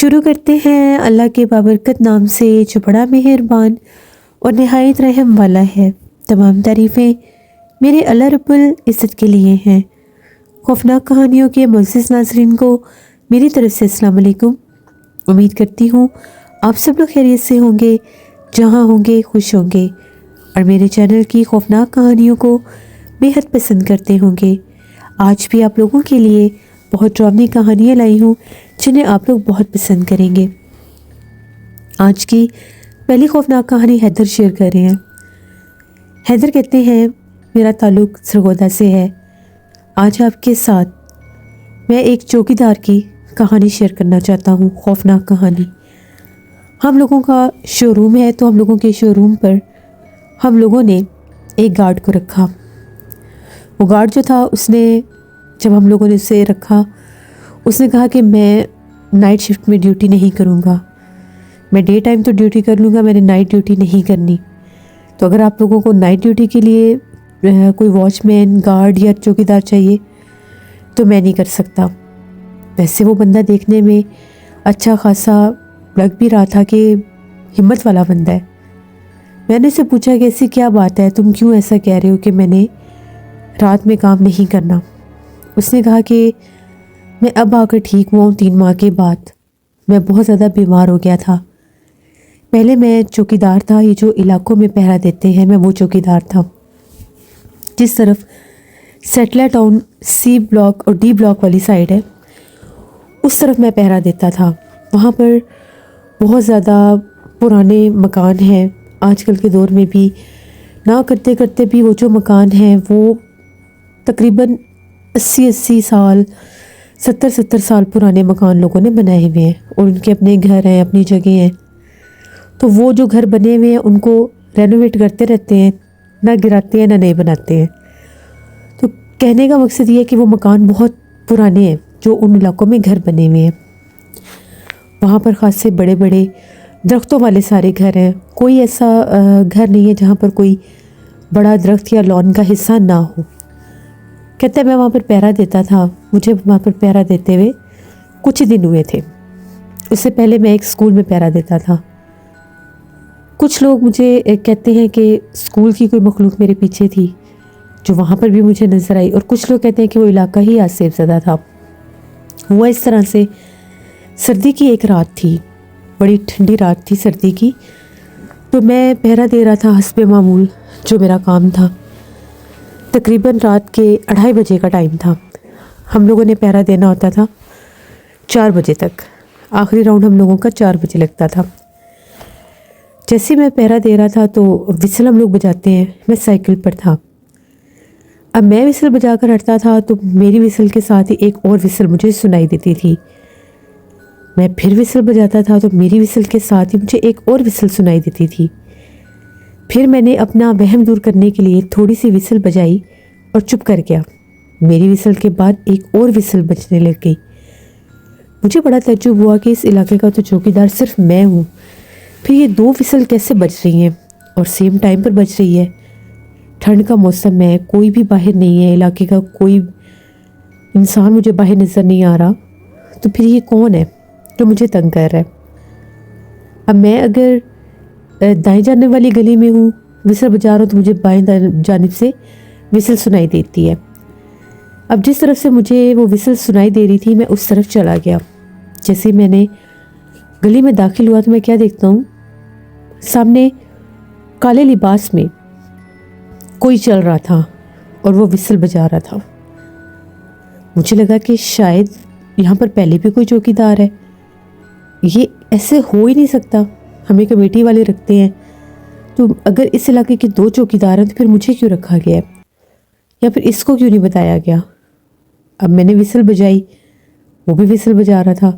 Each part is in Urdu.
شروع کرتے ہیں اللہ کے بابرکت نام سے جو بڑا مہربان اور نہایت رحم والا ہے۔ تمام تعریفیں میرے اللہ رب العزت کے لیے ہیں۔ خوفناک کہانیوں کے معزز ناظرین کو میری طرف سے السلام علیکم۔ امید کرتی ہوں آپ سب لوگ خیریت سے ہوں گے، جہاں ہوں گے خوش ہوں گے، اور میرے چینل کی خوفناک کہانیوں کو بے حد پسند کرتے ہوں گے۔ آج بھی آپ لوگوں کے لیے بہت ڈراؤنی کہانیاں لائی ہوں جنہیں آپ لوگ بہت پسند کریں گے۔ آج کی پہلی خوفناک کہانی حیدر شیئر کر رہے ہیں۔ حیدر کہتے ہیں میرا تعلق سرگودا سے ہے۔ آج آپ کے ساتھ میں ایک چوکیدار کی کہانی شیئر کرنا چاہتا ہوں، خوفناک کہانی۔ ہم لوگوں کا شو روم ہے، تو ہم لوگوں کے شو روم پر ہم لوگوں نے ایک گارڈ کو رکھا۔ وہ گارڈ جو تھا، اس نے جب ہم لوگوں نے اسے رکھا، اس نے کہا کہ میں نائٹ شفٹ میں ڈیوٹی نہیں کروں گا، میں ڈے ٹائم تو ڈیوٹی کر لوں گا، میں نے نائٹ ڈیوٹی نہیں کرنی۔ تو اگر آپ لوگوں کو نائٹ ڈیوٹی کے لیے کوئی واچ مین، گارڈ یا چوکیدار چاہیے تو میں نہیں کر سکتا۔ ویسے وہ بندہ دیکھنے میں اچھا خاصا لگ بھی رہا تھا کہ ہمت والا بندہ ہے۔ میں نے اسے پوچھا کہ ایسی کیا بات ہے، تم کیوں ایسا کہہ رہے ہو کہ میں نے رات میں کام نہیں کرنا؟ اس نے کہا کہ میں اب آ کر ٹھیک ہوا ہوں 3 ماہ کے بعد، میں بہت زیادہ بیمار ہو گیا تھا۔ پہلے میں چوکیدار تھا، یہ جو علاقوں میں پہرا دیتے ہیں، میں وہ چوکیدار تھا۔ جس طرف سیٹلر ٹاؤن سی بلاک اور ڈی بلاک والی سائڈ ہے، اس طرف میں پہرا دیتا تھا۔ وہاں پر بہت زیادہ پرانے مکان ہیں، آج کل کے دور میں بھی نہ کرتے کرتے بھی وہ جو مکان ہیں وہ تقریباً 80 سال 70 سال پرانے مکان لوگوں نے بنائے ہوئے ہیں، اور ان کے اپنے گھر ہیں، اپنی جگہ ہیں۔ تو وہ جو گھر بنے ہوئے ہیں ان کو رینوویٹ کرتے رہتے ہیں، نہ گراتے ہیں نہ نئے بناتے ہیں۔ تو کہنے کا مقصد یہ ہے کہ وہ مکان بہت پرانے ہیں جو ان علاقوں میں گھر بنے ہوئے ہیں۔ وہاں پر خاصے بڑے بڑے درختوں والے سارے گھر ہیں، کوئی ایسا گھر نہیں ہے جہاں پر کوئی بڑا درخت یا لان کا حصہ نہ ہو۔ کہتے ہیں میں وہاں پر پہرا دیتا تھا، مجھے وہاں پر پہرا دیتے ہوئے کچھ ہی دن ہوئے تھے۔ اس سے پہلے میں ایک سکول میں پہرا دیتا تھا۔ کچھ لوگ مجھے کہتے ہیں کہ سکول کی کوئی مخلوق میرے پیچھے تھی جو وہاں پر بھی مجھے نظر آئی، اور کچھ لوگ کہتے ہیں کہ وہ علاقہ ہی آسیب زدہ تھا۔ ہوا اس طرح سے، سردی کی ایک رات تھی، بڑی ٹھنڈی رات تھی سردی کی، تو میں پہرا دے رہا تھا حسب معمول جو میرا کام تھا۔ تقریباً رات کے 2:30 بجے کا ٹائم تھا۔ ہم لوگوں نے پہرا دینا ہوتا تھا 4 بجے تک، آخری راؤنڈ ہم لوگوں کا 4 بجے لگتا تھا۔ جیسے میں پہرا دے رہا تھا تو وسل ہم لوگ بجاتے ہیں، میں سائیکل پر تھا۔ اب میں وسل بجا کر ہٹتا تھا تو میری وسل کے ساتھ ہی ایک اور وسل مجھے سنائی دیتی تھی۔ میں پھر وسل بجاتا تھا تو میری وسل کے ساتھ ہی مجھے ایک اور وسل سنائی دیتی تھی۔ پھر میں نے اپنا وہم دور کرنے کے لیے تھوڑی سی وسل بجائی اور چپ کر گیا۔ میری وسل کے بعد ایک اور وسل بجنے لگ گئی۔ مجھے بڑا تعجب ہوا کہ اس علاقے کا تو چوکیدار صرف میں ہوں، پھر یہ 2 وسل کیسے بج رہی ہیں اور سیم ٹائم پر بج رہی ہے؟ ٹھنڈ کا موسم ہے، کوئی بھی باہر نہیں ہے، علاقے کا کوئی انسان مجھے باہر نظر نہیں آ رہا، تو پھر یہ کون ہے جو مجھے تنگ کر رہا ہے؟ اب میں اگر دائیں جانب والی گلی میں ہوں، وسل بجا رہا ہوں، تو مجھے بائیں جانب سے وسل سنائی دیتی ہے۔ اب جس طرف سے مجھے وہ وسل سنائی دے رہی تھی میں اس طرف چلا گیا۔ جیسے میں نے گلی میں داخل ہوا تو میں کیا دیکھتا ہوں، سامنے کالے لباس میں کوئی چل رہا تھا اور وہ وسل بجا رہا تھا۔ مجھے لگا کہ شاید یہاں پر پہلے بھی کوئی چوکیدار ہے، یہ ایسے ہو ہی نہیں سکتا، ہمیں کمیٹی والے رکھتے ہیں، تو اگر اس علاقے کے 2 چوکیدار ہیں تو پھر مجھے کیوں رکھا گیا ہے، یا پھر اس کو کیوں نہیں بتایا گیا؟ اب میں نے وسل بجائی، وہ بھی وسل بجا رہا تھا،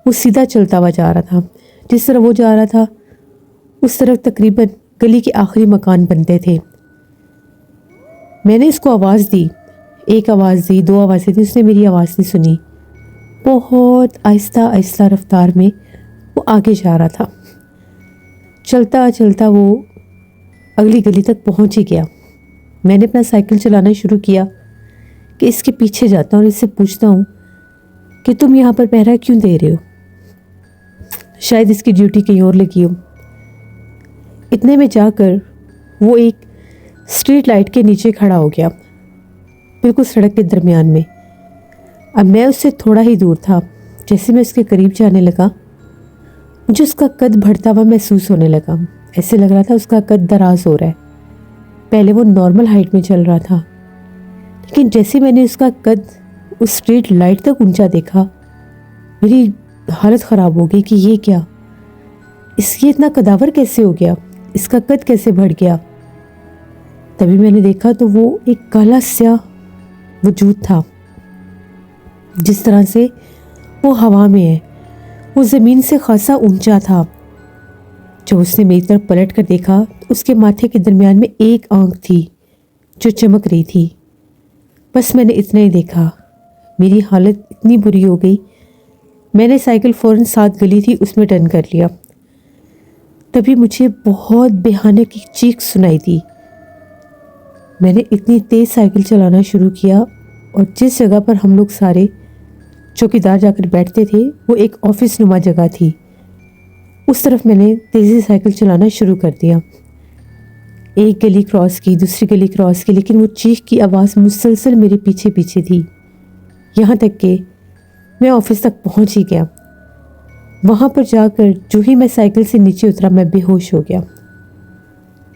وہ سیدھا چلتا ہوا جا رہا تھا۔ جس طرح وہ جا رہا تھا اس طرف تقریباً گلی کے آخری مکان بنتے تھے۔ میں نے اس کو آواز دی، ایک آواز دی، 2 آوازیں دی، اس نے میری آواز نہیں سنی۔ بہت آہستہ آہستہ رفتار میں وہ آگے جا رہا تھا۔ چلتا چلتا وہ اگلی گلی تک پہنچ ہی گیا۔ میں نے اپنا سائیکل چلانا شروع کیا کہ اس کے پیچھے جاتا ہوں اور اس سے پوچھتا ہوں کہ تم یہاں پر پہرا کیوں دے رہے ہو؟ شاید اس کی ڈیوٹی کہیں اور لگی ہو۔ اتنے میں جا کر وہ ایک اسٹریٹ لائٹ کے نیچے کھڑا ہو گیا، بالکل سڑک کے درمیان میں۔ اب میں اس سے تھوڑا ہی دور تھا۔ جیسے میں اس کے قریب جانے لگا، مجھے اس کا قد بڑھتا ہوا محسوس ہونے لگا۔ ایسے لگ رہا تھا اس کا قد دراز ہو رہا ہے۔ پہلے وہ نارمل ہائٹ میں چل رہا تھا، لیکن جیسے میں نے اس کا قد اس اسٹریٹ لائٹ تک اونچا دیکھا، میری حالت خراب ہو گئی کہ یہ کیا، یہ اتنا قداور کیسے ہو گیا، اس کا قد کیسے بڑھ گیا۔ تبھی میں نے دیکھا تو وہ ایک کالا سیاہ وجود تھا، جس طرح سے وہ ہوا میں ہے، وہ زمین سے خاصا اونچا تھا۔ جب اس نے میری طرف پلٹ کر دیکھا تو اس کے ماتھے کے درمیان میں ایک آنکھ تھی جو چمک رہی تھی۔ بس میں نے اتنا ہی دیکھا، میری حالت اتنی بری ہو گئی، میں نے سائیکل فوراً ساتھ گلی تھی اس میں ٹرن کر لیا۔ تبھی مجھے بہت بھیانک ایک چیخ سنائی دی۔ میں نے اتنی تیز سائیکل چلانا شروع کیا، اور جس جگہ پر ہم لوگ سارے چوکیدار جا کر بیٹھتے تھے وہ ایک آفس نما جگہ تھی، اس طرف میں نے تیزی سے سائیکل چلانا شروع کر دیا۔ ایک گلی کراس کی، دوسری گلی کراس کی، لیکن وہ چیخ کی آواز مسلسل میرے پیچھے پیچھے تھی، یہاں تک کہ میں آفس تک پہنچ ہی گیا۔ وہاں پر جا کر جو ہی میں سائیکل سے نیچے اترا میں بے ہوش ہو گیا۔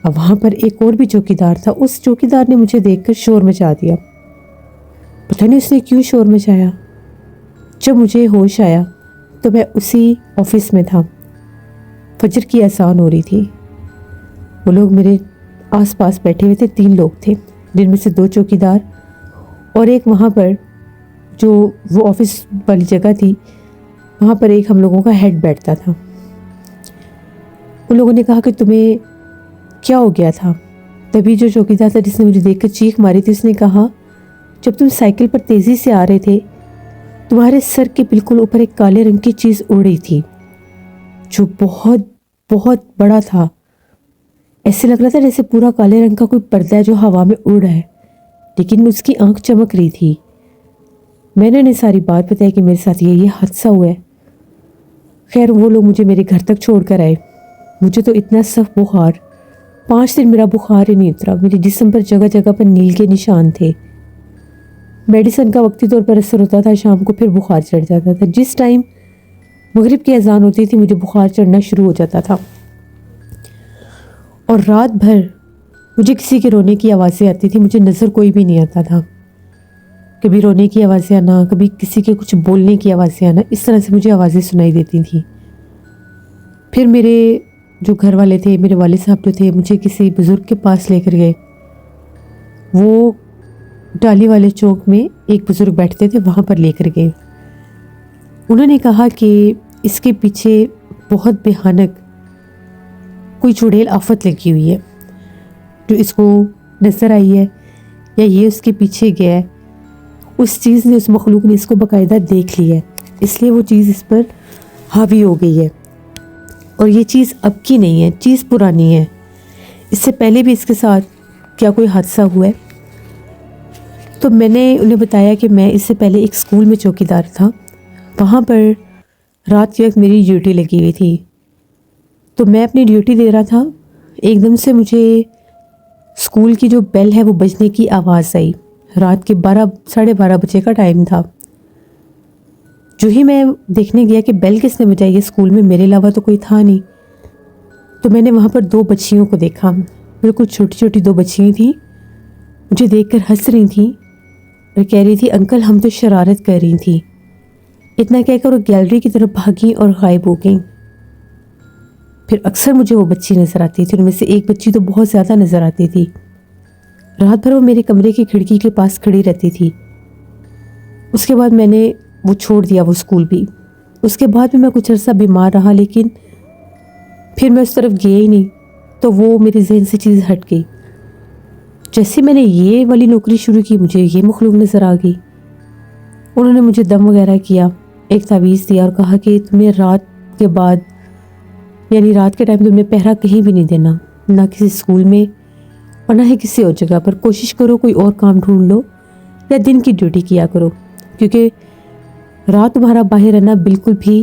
اب وہاں پر ایک اور بھی چوکیدار تھا، اس چوکیدار نے مجھے دیکھ کر شور مچا دیا۔ پتہ نہیں اس نے کیوں شور مچایا۔ جب مجھے ہوش آیا تو میں اسی آفس میں تھا، فجر کی اذان ہو رہی تھی۔ وہ لوگ میرے آس پاس بیٹھے ہوئے تھے، 3 لوگ تھے، جن میں سے 2 چوکیدار اور ایک وہاں پر جو وہ آفس والی جگہ تھی وہاں پر ایک ہم لوگوں کا ہیڈ بیٹھتا تھا۔ ان لوگوں نے کہا کہ تمہیں کیا ہو گیا تھا؟ تبھی جو چوکیدار تھا جس نے مجھے دیکھ کر چیخ ماری تھی، اس نے کہا جب تم سائیکل پر تیزی سے آ رہے تھے تمہارے سر کے بالکل اوپر ایک کالے رنگ کی چیز اڑ رہی تھی جو بہت بہت بڑا تھا۔ ایسے لگ رہا تھا جیسے پورا کالے رنگ کا کوئی پردہ ہے جو ہوا میں اڑ رہا ہے، لیکن اس کی آنکھ چمک رہی تھی۔ میں نے انہیں ساری بات بتائی کہ میرے ساتھ یہ حادثہ ہوا ہے۔ خیر وہ لوگ مجھے میرے گھر تک چھوڑ کر آئے۔ مجھے تو اتنا سخت بخار، 5 دن میرا بخار ہی نہیں اترا۔ میرے جسم پر جگہ جگہ پر نیل کے نشان تھے۔ میڈیسن کا وقتی طور پر اثر ہوتا تھا، شام کو پھر بخار چڑھ جاتا تھا۔ جس ٹائم مغرب کی اذان ہوتی تھی مجھے بخار چڑھنا شروع ہو جاتا تھا، اور رات بھر مجھے کسی کے رونے کی آوازیں آتی تھی، مجھے نظر کوئی بھی نہیں آتا تھا۔ کبھی رونے کی آوازیں آنا، کبھی کسی کے کچھ بولنے کی آوازیں آنا، اس طرح سے مجھے آوازیں سنائی دیتی تھیں۔ پھر میرے جو گھر والے تھے، میرے والد صاحب جو تھے، مجھے کسی بزرگ کے پاس لے کر گئے۔ وہ ڈالی والے چوک میں ایک بزرگ بیٹھتے تھے، وہاں پر لے کر گئے۔ انہوں نے کہا کہ اس کے پیچھے بہت بھیانک کوئی چڑیل آفت لگی ہوئی ہے جو اس کو نظر آئی ہے، یا یہ اس کے پیچھے گیا ہے، اس چیز نے، اس مخلوق نے اس کو باقاعدہ دیکھ لی ہے، اس لیے وہ چیز اس پر حاوی ہو گئی ہے، اور یہ چیز اب کی نہیں ہے، چیز پرانی ہے۔ اس سے پہلے بھی اس کے ساتھ کیا کوئی حادثہ ہوا ہے؟ تو میں نے انہیں بتایا کہ میں اس سے پہلے ایک اسکول میں چوکیدار تھا، وہاں پر رات کے وقت میری ڈیوٹی لگی ہوئی تھی، تو میں اپنی ڈیوٹی دے رہا تھا، ایک دم سے مجھے اسکول کی جو بیل ہے وہ بجنے کی آواز آئی۔ رات کے 12:30 بجے کا ٹائم تھا۔ جو ہی میں دیکھنے گیا کہ بیل کس نے بجائی ہے، اسکول میں میرے علاوہ تو کوئی تھا نہیں، تو میں نے وہاں پر 2 بچیوں کو دیکھا، بالکل چھوٹی چھوٹی 2 بچیاں تھیں، مجھے دیکھ کر ہنس رہی تھیں اور کہہ رہی تھی انکل ہم تو شرارت کر رہی تھیں۔ اتنا کہہ کر وہ گیلری کی طرف بھاگیں اور غائب ہو گئیں۔ پھر اکثر مجھے وہ بچی نظر آتی تھی، ان میں سے ایک بچی تو بہت زیادہ نظر آتی تھی۔ رات بھر وہ میرے کمرے کی کھڑکی کے پاس کھڑی رہتی تھی۔ اس کے بعد میں نے وہ چھوڑ دیا، وہ اسکول بھی۔ اس کے بعد بھی میں کچھ عرصہ بیمار رہا، لیکن پھر میں اس طرف گیا ہی نہیں، تو وہ میرے ذہن سے چیز ہٹ گئی۔ جیسے میں نے یہ والی نوکری شروع کی مجھے یہ مخلوق نظر آ گئی۔ انہوں نے مجھے دم وغیرہ کیا، ایک تعویذ دیا اور کہا کہ تمہیں رات کے بعد، یعنی رات کے ٹائم تم نے پہرا کہیں بھی نہیں دینا، نہ کسی اسکول میں اور نہ ہی کسی اور جگہ پر۔ کوشش کرو کوئی اور کام ڈھونڈ لو یا دن کی ڈیوٹی کیا کرو، کیونکہ رات تمہارا باہر رہنا بالکل بھی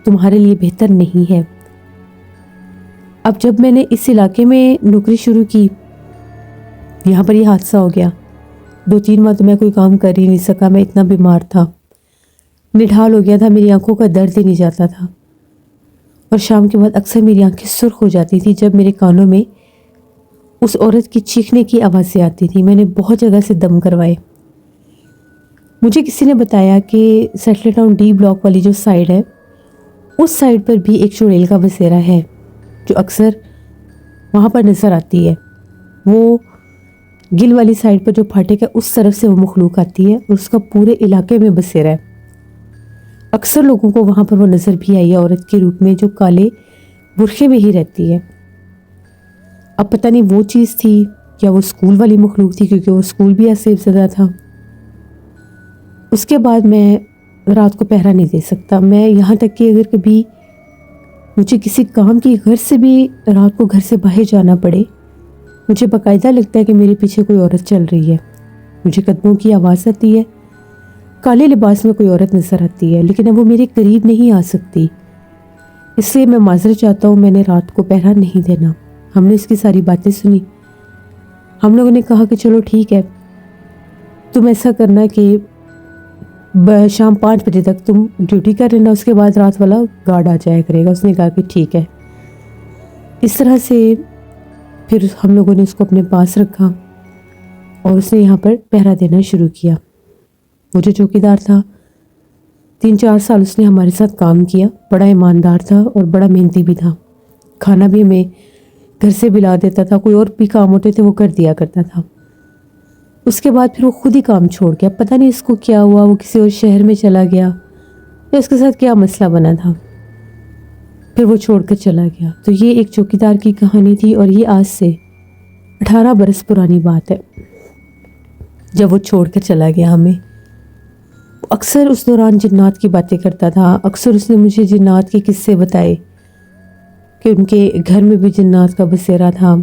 تمہارے لیے بہتر نہیں ہے۔ اب جب میں نے اس علاقے میں نوکری شروع کی، یہاں پر یہ حادثہ ہو گیا۔ 2-3 ماہ تو میں کوئی کام کر ہی نہیں سکا، میں اتنا بیمار تھا، نڈھال ہو گیا تھا، میری آنکھوں کا درد ہی نہیں جاتا تھا، اور شام کے بعد اکثر میری آنکھیں سرخ ہو جاتی تھی جب میرے کانوں میں اس عورت کی چیخنے کی آوازیں آتی تھی۔ میں نے بہت جگہ سے دم کروائے۔ مجھے کسی نے بتایا کہ سیٹل ٹاؤن ڈی بلاک والی جو سائڈ ہے، اس سائڈ پر بھی ایک چڑیل کا بسیرا ہے جو اکثر وہاں پر نظر آتی ہے۔ وہ گل والی سائڈ پر جو پھاٹک ہے، اس طرف سے وہ مخلوق آتی ہے اور اس کا پورے علاقے میں بسیرا ہے۔ اکثر لوگوں کو وہاں پر وہ نظر بھی آئی ہے، عورت کے روپ میں جو کالے برقعے میں ہی رہتی ہے۔ اب پتہ نہیں وہ چیز تھی یا وہ اسکول والی مخلوق تھی، کیونکہ وہ اسکول بھی آسیب زدہ تھا۔ اس کے بعد میں رات کو پہرا نہیں دے سکتا۔ میں یہاں تک کہ اگر کبھی مجھے کسی کام کی گھر سے بھی رات کو گھر سے باہر جانا پڑے، مجھے باقاعدہ لگتا ہے کہ میرے پیچھے کوئی عورت چل رہی ہے۔ مجھے قدموں کی آواز آتی ہے، کالے لباس میں کوئی عورت نظر آتی ہے، لیکن اب وہ میرے قریب نہیں آ سکتی۔ اس لیے میں معذرت چاہتا ہوں، میں نے رات کو پہرا نہیں دینا۔ ہم نے اس کی ساری باتیں سنی۔ ہم لوگوں نے کہا کہ چلو ٹھیک ہے، تم ایسا کرنا کہ شام 5 بجے تک تم ڈیوٹی کر لینا، اس کے بعد رات والا گارڈ آ جایا کرے گا۔ اس نے کہا کہ ٹھیک ہے۔ اس طرح سے پھر ہم لوگوں نے اس کو اپنے پاس رکھا اور اس نے یہاں پر پہرا دینا شروع کیا۔ وہ جو چوکیدار تھا، 3-4 سال اس نے ہمارے ساتھ کام کیا، بڑا ایماندار تھا اور بڑا محنتی بھی تھا۔ کھانا بھی ہمیں گھر سے بلا دیتا تھا، کوئی اور بھی کام ہوتے تھے وہ کر دیا کرتا تھا۔ اس کے بعد پھر وہ خود ہی کام چھوڑ گیا، پتہ نہیں اس کو کیا ہوا، وہ کسی اور شہر میں چلا گیا یا اس کے ساتھ کیا مسئلہ بنا تھا، پھر وہ چھوڑ کر چلا گیا۔ تو یہ ایک چوکیدار کی کہانی تھی، اور یہ آج سے 18 برس پرانی بات ہے جب وہ چھوڑ کر چلا گیا ہمیں۔ اکثر اس دوران جنات کی باتیں کرتا تھا، اکثر اس نے مجھے جنات کے قصے بتائے کہ ان کے گھر میں بھی جنات کا بسیرا تھا۔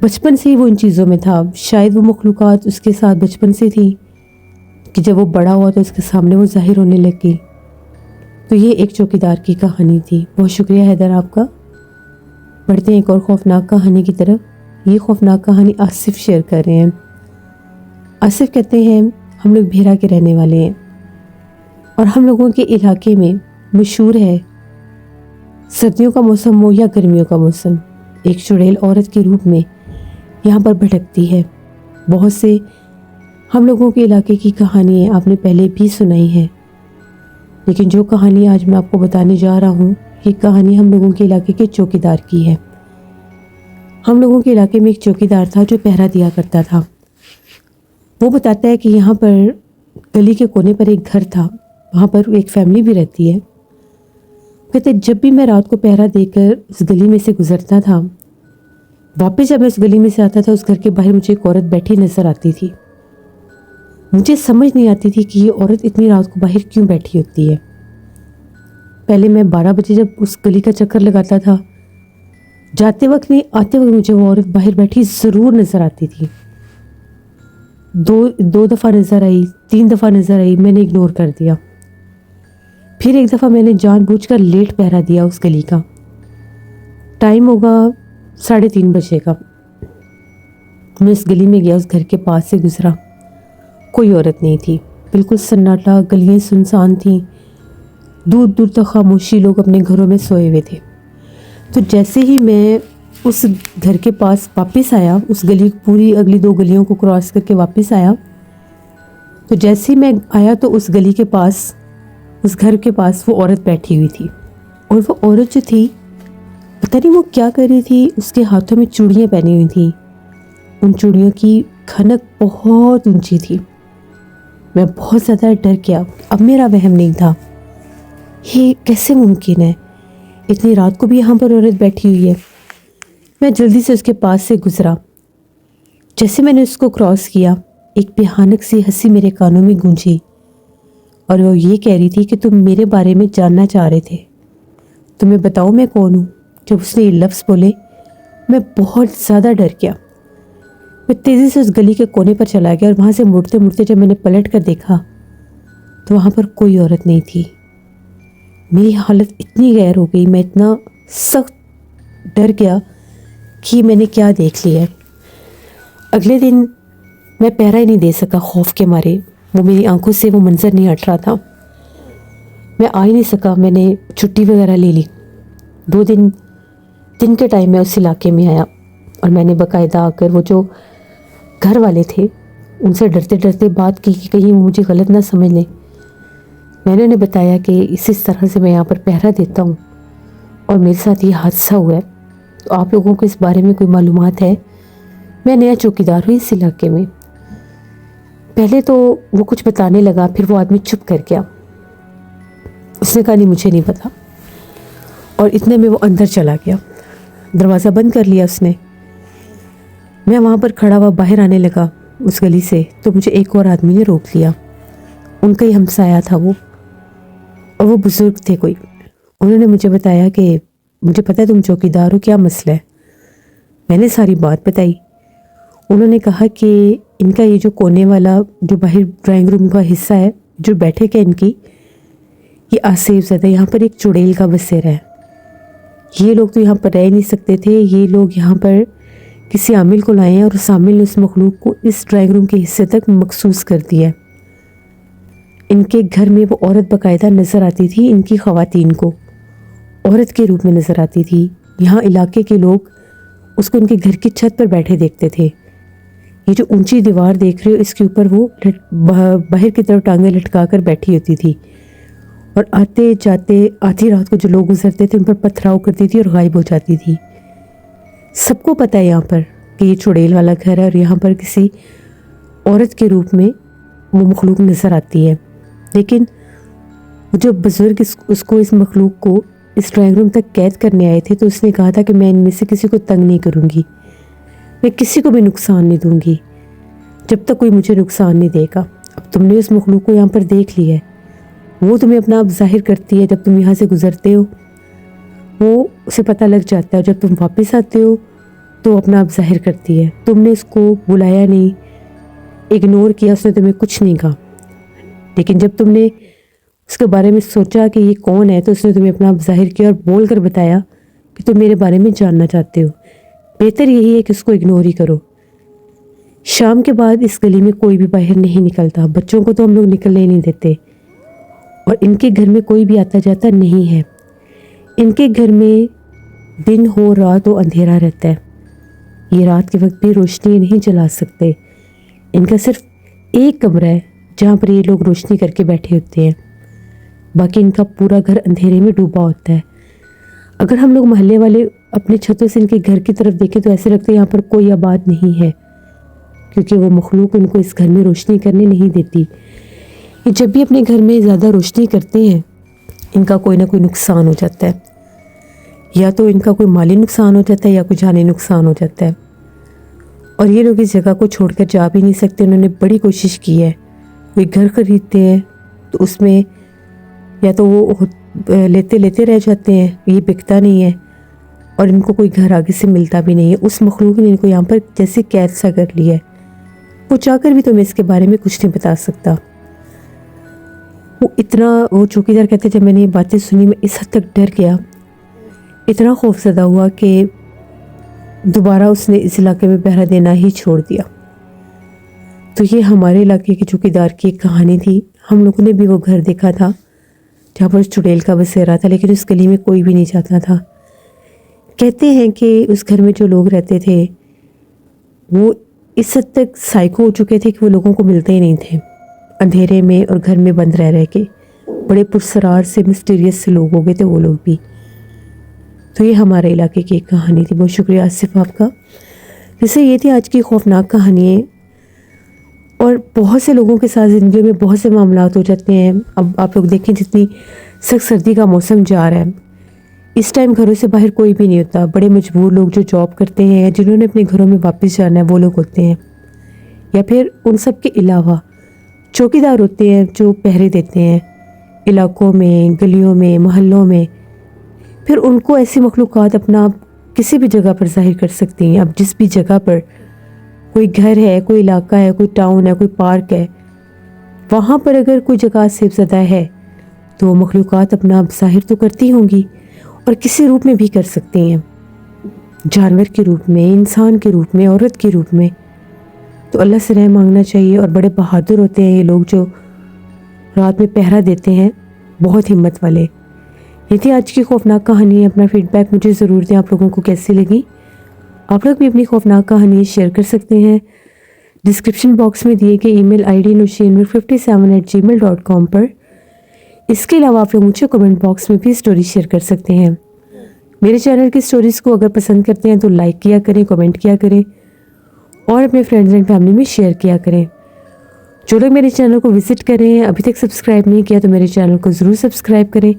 بچپن سے ہی وہ ان چیزوں میں تھا، شاید وہ مخلوقات اس کے ساتھ بچپن سے تھی کہ جب وہ بڑا ہوا تو اس کے سامنے وہ ظاہر ہونے لگی۔ تو یہ ایک چوکیدار کی کہانی تھی۔ بہت شکریہ حیدر آپ کا۔ بڑھتے ہیں ایک اور خوفناک کہانی کی طرف۔ یہ خوفناک کہانی آصف شیئر کر رہے ہیں۔ آصف کہتے ہیں، ہم لوگ بھیرا کے رہنے والے ہیں اور ہم لوگوں کے علاقے میں مشہور ہے، سردیوں کا موسم ہو یا گرمیوں کا موسم، ایک چڑیل عورت کے روپ میں یہاں پر بھٹکتی ہے۔ بہت سے ہم لوگوں کے علاقے کی کہانی ہے، آپ نے پہلے بھی سنائی ہے، لیکن جو کہانی آج میں آپ کو بتانے جا رہا ہوں، یہ کہانی ہم لوگوں کے علاقے کے چوکیدار کی ہے۔ ہم لوگوں کے علاقے میں ایک چوکیدار تھا جو پہرا دیا کرتا تھا۔ وہ بتاتا ہے کہ یہاں پر گلی کے کونے پر ایک گھر تھا، وہاں پر ایک فیملی بھی رہتی ہے۔ کہتے جب بھی میں رات کو پہرا دے کر اس گلی میں سے گزرتا تھا، واپس جب میں اس گلی میں سے آتا تھا، اس گھر کے باہر مجھے ایک عورت بیٹھی نظر آتی تھی۔ مجھے سمجھ نہیں آتی تھی کہ یہ عورت اتنی رات کو باہر کیوں بیٹھی ہوتی ہے۔ پہلے میں 12 بجے جب اس گلی کا چکر لگاتا تھا، جاتے وقت نہیں آتے وقت مجھے وہ عورت باہر بیٹھی ضرور نظر آتی تھی۔ دو دفعہ نظر آئی، 3 دفعہ نظر آئی، میں نے اگنور کر دیا۔ پھر ایک دفعہ میں نے جان بوجھ کر لیٹ پہرا دیا اس گلی کا۔ ٹائم ہوگا 3:30 بجے کا۔ میں اس گلی میں گیا، اس گھر کے پاس سے گزرا، کوئی عورت نہیں تھی، بالکل سناٹا، گلیاں سنسان تھیں، دور دور تک خاموشی، لوگ اپنے گھروں میں سوئے ہوئے تھے۔ تو جیسے ہی میں اس گھر کے پاس واپس آیا، اس گلی پوری اگلی 2 گلیوں کو کراس کر کے واپس آیا، تو جیسے ہی میں آیا تو اس گلی کے پاس، اس گھر کے پاس وہ عورت بیٹھی ہوئی تھی۔ اور وہ عورت جو تھی، پتہ نہیں وہ کیا کر رہی تھی، اس کے ہاتھوں میں چوڑیاں پہنی ہوئی تھیں، ان چوڑیوں کی کھنک بہت اونچی تھی۔ میں بہت زیادہ ڈر گیا۔ اب میرا وہم نہیں تھا، یہ کیسے ممکن ہے، اتنی رات کو بھی یہاں پر عورت بیٹھی ہوئی ہے۔ میں جلدی سے اس کے پاس سے گزرا۔ جیسے میں نے اس کو کراس کیا، ایک بھیانک سی ہنسی میرے کانوں میں گونجی، اور وہ یہ کہہ رہی تھی کہ تم میرے بارے میں جاننا چاہ رہے تھے، تمہیں بتاؤ میں کون ہوں۔ جب اس نے یہ لفظ بولے، میں بہت زیادہ ڈر گیا۔ میں تیزی سے اس گلی کے کونے پر چلا گیا، اور وہاں سے مڑتے مڑتے جب میں نے پلٹ کر دیکھا تو وہاں پر کوئی عورت نہیں تھی۔ میری حالت اتنی غیر ہو گئی، میں اتنا سخت ڈر گیا کہ میں نے کیا دیکھ لیا ہے۔ اگلے دن میں پہرا ہی نہیں دے سکا خوف کے مارے، وہ میری آنکھوں سے وہ منظر نہیں ہٹ رہا تھا، میں آ ہی نہیں سکا۔ میں نے چھٹی وغیرہ لے لی۔ 2 دن کے ٹائم میں اس علاقے میں آیا اور میں نے باقاعدہ آ کر وہ جو گھر والے تھے ان سے ڈرتے ڈرتے بات کی کہ کہیں وہ مجھے غلط نہ سمجھ لیں۔ میں نے انہیں بتایا کہ اس طرح سے میں یہاں پر پہرا دیتا ہوں اور میرے ساتھ یہ حادثہ ہوا ہے، تو آپ لوگوں کو اس بارے میں کوئی معلومات ہے؟ میں نیا چوکیدار ہوں اس علاقے میں۔ پہلے تو وہ کچھ بتانے لگا، پھر وہ آدمی چپ کر گیا۔ اس نے کہا نہیں مجھے نہیں پتا، اور اتنے میں وہ اندر چلا گیا، دروازہ بند کر لیا اس نے۔ میں وہاں پر کھڑا ہوا باہر آنے لگا اس گلی سے، تو مجھے ایک اور آدمی نے روک لیا۔ ان کا ہی ہمسایہ تھا وہ، اور وہ بزرگ تھے کوئی۔ انہوں نے مجھے بتایا کہ مجھے پتہ ہے تم چوکیدار ہو، کیا مسئلہ ہے؟ میں نے ساری بات بتائی۔ انہوں نے کہا کہ ان کا یہ جو کونے والا جو باہر ڈرائنگ روم کا حصہ ہے، جو بیٹھک ہے ان کی، یہ آصف زدہ یہاں پر ایک چڑیل کا بسیرا ہے۔ یہ لوگ تو یہاں پر رہ نہیں سکتے تھے، یہ لوگ یہاں پر کسی عامل کو لائے ہیں اور اس عامل نے اس مخلوق کو اس ڈرائنگ روم کے حصے تک مخصوص کر دیا ہے۔ ان کے گھر میں وہ عورت باقاعدہ نظر آتی تھی، ان کی خواتین کو عورت کے روپ میں نظر آتی تھی۔ یہاں علاقے کے لوگ اس کو ان کے گھر کی چھت پر بیٹھے دیکھتے تھے۔ یہ جو اونچی دیوار دیکھ رہے ہو، اس کے اوپر وہ باہر کی طرف ٹانگیں لٹکا کر بیٹھی ہوتی تھی، اور آتے جاتے آدھی رات کو جو لوگ گزرتے تھے ان پر پتھراؤ کرتی تھی اور غائب ہو جاتی تھی۔ سب کو پتہ ہے یہاں پر کہ یہ چڑیل والا گھر ہے، اور یہاں پر کسی عورت کے روپ میں وہ مخلوق نظر آتی ہے۔ لیکن جو بزرگ اس کو اس مخلوق کو اس ڈرائنگ روم تک قید کرنے آئے تھے، تو اس نے کہا تھا کہ میں ان میں سے کسی کو تنگ نہیں کروں گی، میں کسی کو بھی نقصان نہیں دوں گی جب تک کوئی مجھے نقصان نہیں دے گا۔ اب تم نے اس مخلوق کو یہاں پر دیکھ لیا ہے، وہ تمہیں اپنا آپ ظاہر کرتی ہے، جب تم یہاں سے گزرتے ہو وہ اسے پتہ لگ جاتا ہے، جب تم واپس آتے ہو تو اپنا آپ ظاہر کرتی ہے۔ تم نے اس کو بلایا نہیں، اگنور کیا، اس نے تمہیں کچھ نہیں کہا، لیکن جب تم نے اس کے بارے میں سوچا کہ یہ کون ہے، تو اس نے تمہیں اپنا آپ ظاہر کیا اور بول کر بتایا کہ تم میرے بارے میں جاننا چاہتے ہو۔ بہتر یہی ہے کہ اس کو اگنور ہی کرو۔ شام کے بعد اس گلی میں کوئی بھی باہر نہیں نکلتا، بچوں کو تو ہم لوگ نکلنے نہیں دیتے، اور ان کے گھر میں کوئی بھی آتا جاتا نہیں ہے۔ ان کے گھر میں دن ہو رات ہو اندھیرا رہتا ہے، یہ رات کے وقت بھی روشنی نہیں جلا سکتے۔ ان کا صرف ایک کمرہ ہے جہاں پر یہ لوگ روشنی کر کے بیٹھے ہوتے ہیں، باقی ان کا پورا گھر اندھیرے میں ڈوبا ہوتا ہے۔ اگر ہم لوگ محلے والے اپنے چھتوں سے ان کے گھر کی طرف دیکھیں تو ایسے لگتا ہے یہاں پر کوئی آباد نہیں ہے، کیونکہ وہ مخلوق ان کو اس گھر میں روشنی کرنے نہیں دیتی۔ یہ جب بھی اپنے گھر میں زیادہ روشنی کرتے ہیں، ان کا کوئی نہ کوئی نقصان ہو جاتا ہے، یا تو ان کا کوئی مالی نقصان ہو جاتا ہے یا کوئی جانی نقصان ہو جاتا ہے، اور یہ لوگ اس جگہ کو چھوڑ کر جا بھی نہیں سکتے۔ انہوں نے بڑی کوشش کی ہے، کوئی گھر خریدتے ہیں تو اس میں یا تو وہ لیتے رہ جاتے ہیں، یہ بکتا نہیں ہے، اور ان کو کوئی گھر آگے سے ملتا بھی نہیں ہے۔ اس مخلوق نے ان کو یہاں پر جیسے قید سا کر لیا ہے، وہ چاہ کر بھی تمہیں اس کے بارے میں کچھ نہیں بتا سکتا۔ وہ چوکیدار کہتے جب میں نے یہ باتیں سنی میں اس حد تک ڈر گیا، اتنا خوف زدہ ہوا کہ دوبارہ اس نے اس علاقے میں پہرا دینا ہی چھوڑ دیا۔ تو یہ ہمارے علاقے کے چوکیدار کی ایک کہانی تھی۔ ہم لوگوں نے بھی وہ گھر دیکھا تھا جہاں پر چڑیل کا بسیرا تھا، لیکن اس گلی میں کوئی بھی نہیں جاتا تھا۔ کہتے ہیں کہ اس گھر میں جو لوگ رہتے تھے وہ اس حد تک سائیکو ہو چکے تھے کہ وہ لوگوں کو ملتے ہی نہیں تھے، اندھیرے میں اور گھر میں بند رہ کے بڑے پرسرار سے مسٹیریس سے لوگ ہو گئے تھے وہ لوگ بھی۔ تو یہ ہمارے علاقے کی ایک کہانی تھی۔ بہت شکریہ آصف آپ کا۔ جیسے یہ تھی آج کی خوفناک کہانیاں، اور بہت سے لوگوں کے ساتھ زندگی میں بہت سے معاملات ہو جاتے ہیں۔ اب آپ لوگ دیکھیں جتنی سخت سردی کا موسم جا رہا ہے، اس ٹائم گھروں سے باہر کوئی بھی نہیں ہوتا۔ بڑے مجبور لوگ جو جاب کرتے ہیں، جنہوں نے اپنے گھروں میں واپس جانا ہے، وہ لوگ ہوتے ہیں، یا پھر ان سب کے علاوہ چوکیدار ہوتے ہیں جو پہرے دیتے ہیں علاقوں میں، گلیوں میں، محلوں میں۔ پھر ان کو ایسی مخلوقات اپنا کسی بھی جگہ پر ظاہر کر سکتی ہیں۔ اب جس بھی جگہ پر کوئی گھر ہے، کوئی علاقہ ہے، کوئی ٹاؤن ہے، کوئی پارک ہے، وہاں پر اگر کوئی جگہ آصف زدہ ہے تو مخلوقات اپنا ظاہر تو کرتی ہوں گی اور کسی روپ میں بھی کر سکتے ہیں، جانور کے روپ میں، انسان کے روپ میں، عورت کے روپ میں۔ تو اللہ سے رحم مانگنا چاہیے، اور بڑے بہادر ہوتے ہیں یہ لوگ جو رات میں پہرا دیتے ہیں، بہت ہمت والے۔ یہ تھی آج کی خوفناک کہانی۔ اپنا فیڈ بیک مجھے ضرور دیں، آپ لوگوں کو کیسی لگی۔ آپ لوگ بھی اپنی خوفناک کہانی شیئر کر سکتے ہیں ڈسکرپشن باکس میں دیے گئے ای میل آئی ڈی nushinmir57@gmail.com پر۔ اس کے علاوہ آپ لوگ مجھے کمنٹ باکس میں بھی اسٹوری شیئر کر سکتے ہیں۔ میرے چینل کی اسٹوریز کو اگر پسند کرتے ہیں تو لائک کیا کریں، کمنٹ کیا کریں اور اپنے فرینڈز اینڈ فیملی میں شیئر کیا کریں۔ جو لوگ میرے چینل کو وزٹ کریں ہیں، ابھی تک سبسکرائب نہیں کیا تو میرے چینل کو ضرور سبسکرائب کریں۔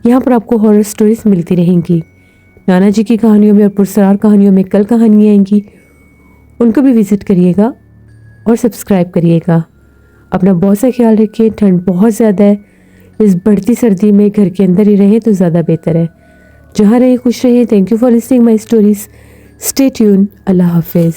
یہاں پر آپ کو ہارر اسٹوریز ملتی رہیں گی۔ نانا جی کی کہانیوں میں اور پرسرار کہانیوں میں کل کہانیاں آئیں گی، ان کو بھی وزٹ کریے گا اور سبسکرائب کریے گا۔ اپنا بہت سا خیال رکھیں، ٹھنڈ بہت زیادہ ہے، اس بڑھتی سردی میں گھر کے اندر ہی رہیں تو زیادہ بہتر ہے۔ جہاں رہیں خوش رہیں۔ Thank you for listening my stories. Stay tune. اللہ حافظ۔